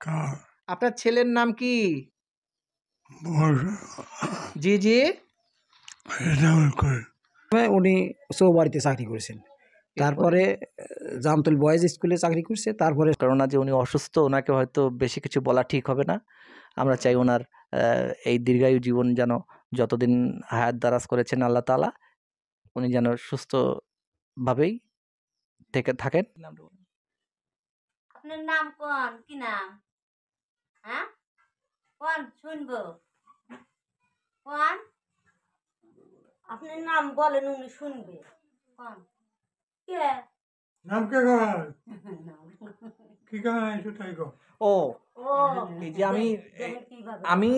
কার আপনার ছেলের নাম কি? বয়স জি জি। এটা করে উনি চৌবাড়িতে চাকরি করেছেন, তারপরে জামতল বয়েজ স্কুলে চাকরি করছে, তারপরে করোনা যে উনি অসুস্থ, ওনাকে হয়তো বেশি কিছু বলা ঠিক হবে না। আমরা চাই ওনার এই দীর্ঘায়ু জীবন যেন যতদিন হায়াত দারাজ করেছেন আল্লাহ তাআলা, উনি যেন সুস্থভাবেই থেকে থাকেন। আপনার নাম কোন? কি নাম? হ্যাঁ, কোন শুনবো? কোন? আপনার নাম বলেন, উনি শুনবে। কোন? কে? নাম কে কয় কি কয় একটু তাই কও। ও ও, এই যে আমি দেখেন কিভাবে আমি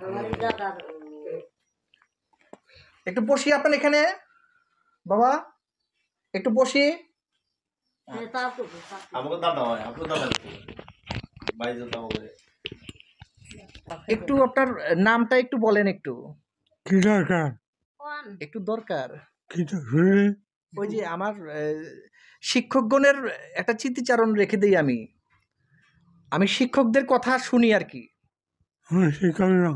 আমার দাদার একটু বসি আপনার এখানে, বাবা একটু বসি। তাও করবে, আমাকে দাদা হয়, আপনার দাদা বাইরে দাও বলে। একটু আপনার নামটা একটু বলেন, একটু কি দরকার কোন? একটু দরকার। কি তো শুনি ওই যে আমার শিক্ষকগণের একটা স্মৃতিচারণ রেখে দিই আমি। আমি শিক্ষকদের কথা শুনি আর কি। আমি শিক্ষক না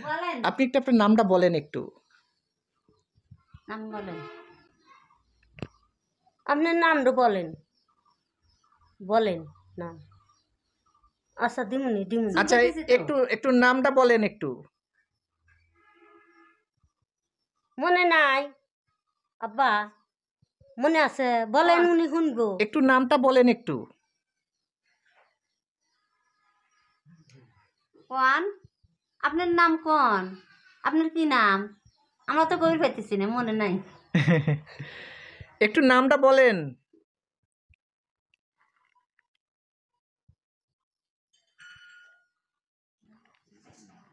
বলেন, আপনি একটু আপনার নামটা বলেন একটু। নাম বলেন, আপনার নামটা বলেন, বলেন নাম। আচ্ছা, দিমুনি দিমুনি। আচ্ছা একটু একটু নামটা বলেন একটু। মনে নাই আব্বা? মনে আছে? বলেন, উনি শুনবো। একটু নামটা বলেন একটু। কোন? আপনার নাম কোন? আপনার কি নাম? আমরা তো কবি পাইতেছি না, মনে নাই। একটু নামটা বলেন।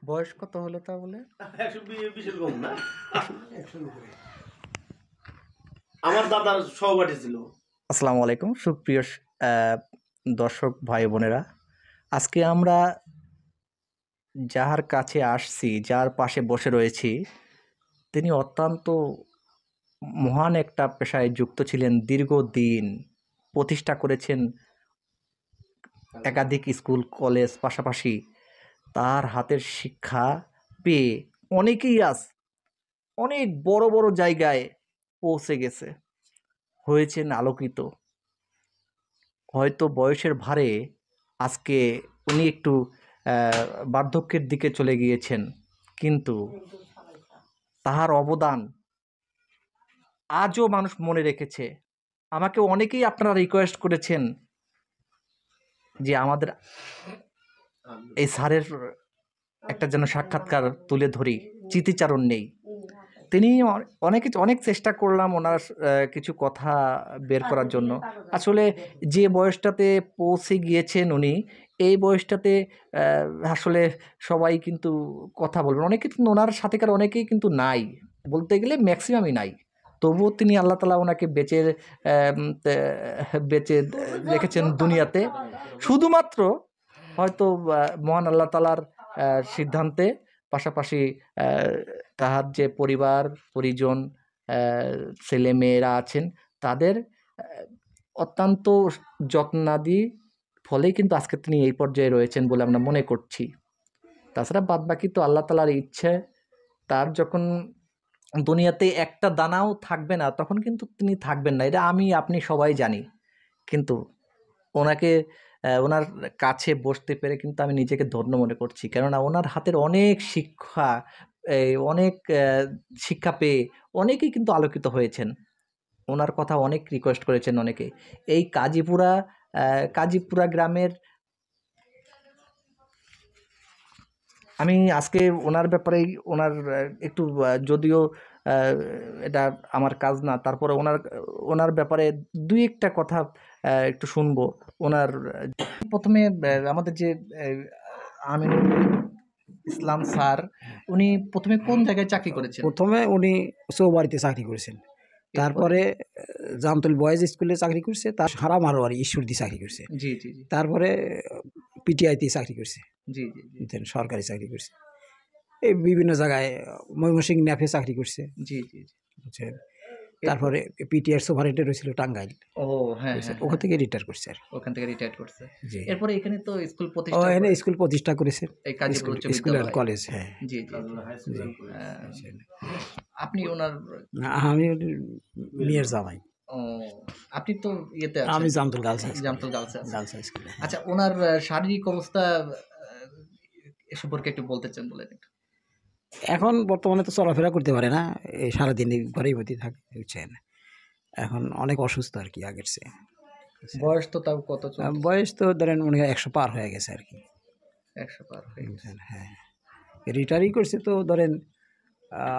বয়স কত হলো তা বলে? 120 কম না, আমার দাদার সহপাঠী ছিল। আসসালামু আলাইকুম সুপ্রিয় দর্শক ভাই বোনেরা, আজকে আমরা যার কাছে আসছি, যার পাশে বসে রয়েছি, তিনি অত্যন্ত মহান একটা পেশায় যুক্ত ছিলেন। দীর্ঘদিন প্রতিষ্ঠা করেছেন একাধিক স্কুল কলেজ, পাশাপাশি তার হাতের শিক্ষা পেয়ে অনেকেই আজ অনেক বড় বড় জায়গায় পৌঁছে গেছে, হয়েছেন আলোকিত। হয়তো বয়সের ভারে আজকে উনি একটু বার্ধক্যের দিকে চলে গিয়েছেন, কিন্তু তাহার অবদান আজও মানুষ মনে রেখেছে। আমাকে অনেকেই আপনারা রিকোয়েস্ট করেছেন যে আমাদের এই স্যারের একটা যেন সাক্ষাৎকার তুলে ধরি, স্মৃতিচারণ নেই। তিনি অনেক চেষ্টা করলাম ওনার কিছু কথা বের করার জন্য। আসলে যে বয়সটাতে পৌঁছে গিয়েছেন উনি, এই বয়সটাতে আসলে সবাই কিন্তু কথা বলবেন, অনেকে কিন্তু ওনার সাথেকার অনেকেই কিন্তু নাই, বলতে গেলে ম্যাক্সিমামই নাই। তবুও তিনি আল্লাহ তাআলা ওনাকে বেঁচে রেখেছেন দুনিয়াতে, শুধুমাত্র হয়তো মহান আল্লাহ তাআলার সিদ্ধান্তে। পাশাপাশি তাহার যে পরিবার পরিজন, ছেলে মেয়েরা আছেন, তাদের অত্যন্ত যত্নাদি ফলেই কিন্তু আজকে তিনি এই পর্যায়ে রয়েছেন বলে আমরা মনে করছি। তাছাড়া বাদবাকি তো আল্লাহ তাআলার ইচ্ছে। তার যখন দুনিয়াতে একটা দানাও থাকবে না, তখন কিন্তু তিনি থাকবেন না, এটা আমি আপনি সবাই জানি। কিন্তু ওনাকে ওনার কাছে বসতে পেরে কিন্তু আমি নিজেকে ধন্য মনে করছি, কেননা ওনার হাতের অনেক শিক্ষা, অনেক শিক্ষা পেয়ে অনেকেই কিন্তু আলোকিত হয়েছেন। ওনার কথা অনেক রিকোয়েস্ট করেছেন অনেকে। এই কাজীপুরা গ্রামের আমি আজকে ওনার ব্যাপারেই ওনার একটু যদিও এটা আমার কাজ না, তারপরে ওনার ব্যাপারে দুই একটা কথা একটু শুনবো। ওনার প্রথমে আমাদের যে আমিনুল ইসলাম স্যার, উনি প্রথমে কোন জায়গায় চাকরি করেছেন? প্রথমে উনি চৌবাড়িতে চাকরি করেছেন, তারপরে জামতল বয়েজ স্কুলে চাকরি করছে, তার সারা মারোয়ারি ঈশ্বরদী চাকরি করছে, জি জি জি তারপরে পিটিআইতে চাকরি করছে, জি জি জি দেন সরকারি চাকরি করছে, এই বিভিন্ন জায়গায় ময়মনসিংহ ন্যাফে চাকরি করছে, জি জি জি বুঝছেন। তারপরে পিটিআর সুপারভাইজার হয়েছিল টাঙ্গাইল, ও হ্যাঁ হ্যাঁ ওখান থেকে রিটায়ার করছে আর কি। ওখান থেকে রিটায়ার করছে। জি। এরপরে এখানে তো স্কুল ও প্রতিষ্ঠা এখানে করে- স্কুল প্রতিষ্ঠা করেছে, এই কাজীপুর উচ্চ স্কুল আর বিদ্যালয়। কলেজ। হ্যাঁ, জি জি। High school and college. আপনি ওনার না, আমি মেয়ের জামাই, ও, আপনি তো ইয়েতে আছেন, আমি জামতুল গার্লস জামতুল গার্লসে আছেন। গার্লস হাই স্কুলে। আচ্ছা, ওনার শারীরিক অবস্থা এ সম্পর্কে একটু বলতে চান, বলেন একটু। এখন বর্তমানে তো চলাফেরা করতে পারে না, এই সারাদিন এই ঘরেই মধ্যে থাকে, বুঝছেন। এখন অনেক অসুস্থ আর কি আগের চেয়ে। বয়স তো তাও কত চলছে? বয়স তো ধরেন মনে হয় 100 পার হয়ে গেছে আর কি। 100 পার হয়ে গেছে। বুঝছেন, হ্যাঁ। রিটায়ারই করছে তো ধরেন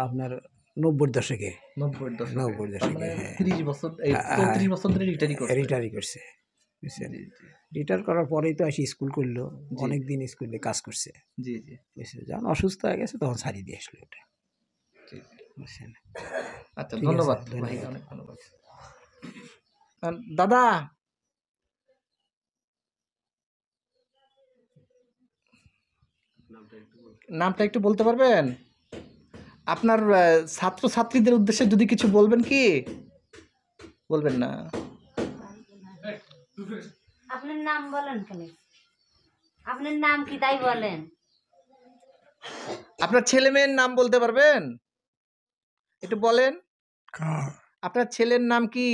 আপনার 90-র দশকে 90 দশকে। 90-র দশকে, মানে হ্যাঁ। 30 বছর, এই 34 বছর ধরে রিটায়ারি করছে। রিটায়ারই করছে, বুঝছেন। জি জি রিটায়ার করার পরেই তো আসি স্কুল করলো, জি। অনেক দিন স্কুলে কাজ করছে, জি জি বুঝছেন। যখন অসুস্থ হয়ে গেছে তখন ছাড়িয়ে দিয়ে আসলো এটা, জি। বুঝছেন। আচ্ছা, ঠিক আছে, ধন্যবাদ ধন্যবাদ। ভাই, অনেক ধন্যবাদ। দাদা, নামটা একটু বলতে পারবেন? আপনার ছাত্র ছাত্রীদের উদ্দেশ্যে যদি কিছু বলবেন কি? বলবেন না? আপনার নাম বলেন খালি, আপনার নাম কি তাই বলেন। আপনার ছেলে মেয়ের নাম বলতে পারবেন? একটু বলেন। কার আপনার ছেলের নাম কি?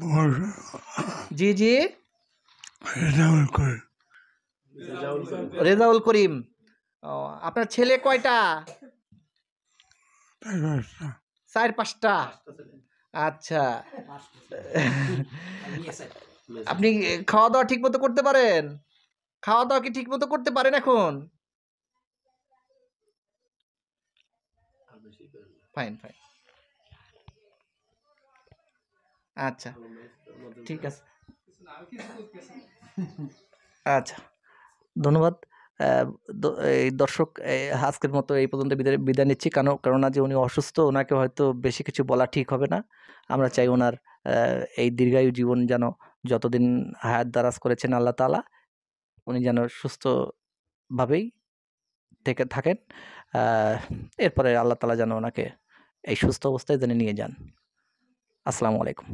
বয়স জি জি, রেজাউল করে রেজাউল করিম। ও, আপনার ছেলে কয়টা? তাই ব্যবস্থা 4-5টা। আচ্ছা, আপনি খাওয়া দাওয়া ঠিক মতো করতে পারেন? খাওয়া দাওয়া কি ঠিক মতো করতে পারেন এখন? ফাইন ফাইন, আচ্ছা ঠিক আছে। আচ্ছা, ধন্যবাদ। এই দর্শক, আজকের মতো এই পর্যন্ত বিদায় নিচ্ছি, কেননা যে উনি অসুস্থ, ওনাকে হয়তো বেশি কিছু বলা ঠিক হবে না। আমরা চাই ওনার এই দীর্ঘায়ু জীবন যেন, যতদিন হায়াত দারাজ করেছেন আল্লাহ তাআলা, উনি যেন সুস্থভাবেই থেকে থাকেন। এরপরে আল্লাহ তাআলা যেন ওনাকে এই সুস্থ অবস্থায় যেন নিয়ে যান। আসসালামু আলাইকুম।